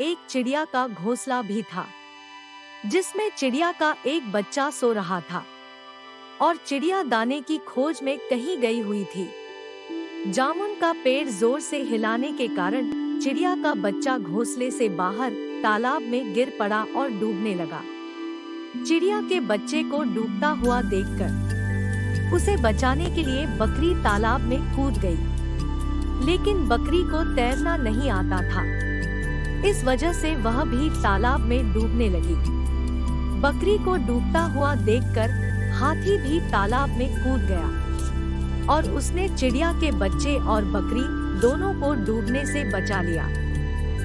एक चिड़िया का घोंसला भी था, जिसमें चिड़िया का एक बच्चा सो रहा था और चिड़िया दाने की खोज में कहीं गई हुई थी। जामुन का पेड़ जोर से हिलाने के कारण चिड़िया का बच्चा घोंसले से बाहर तालाब में गिर पड़ा और डूबने लगा। चिड़िया के बच्चे को डूबता हुआ देखकर उसे बचाने के लिए बकरी तालाब में कूद गई, लेकिन बकरी को तैरना नहीं आता था। इस वजह से वह भी तालाब में डूबने लगी। बकरी को डूबता हुआ देखकर हाथी भी तालाब में कूद गया और उसने चिड़िया के बच्चे और बकरी दोनों को डूबने से बचा लिया।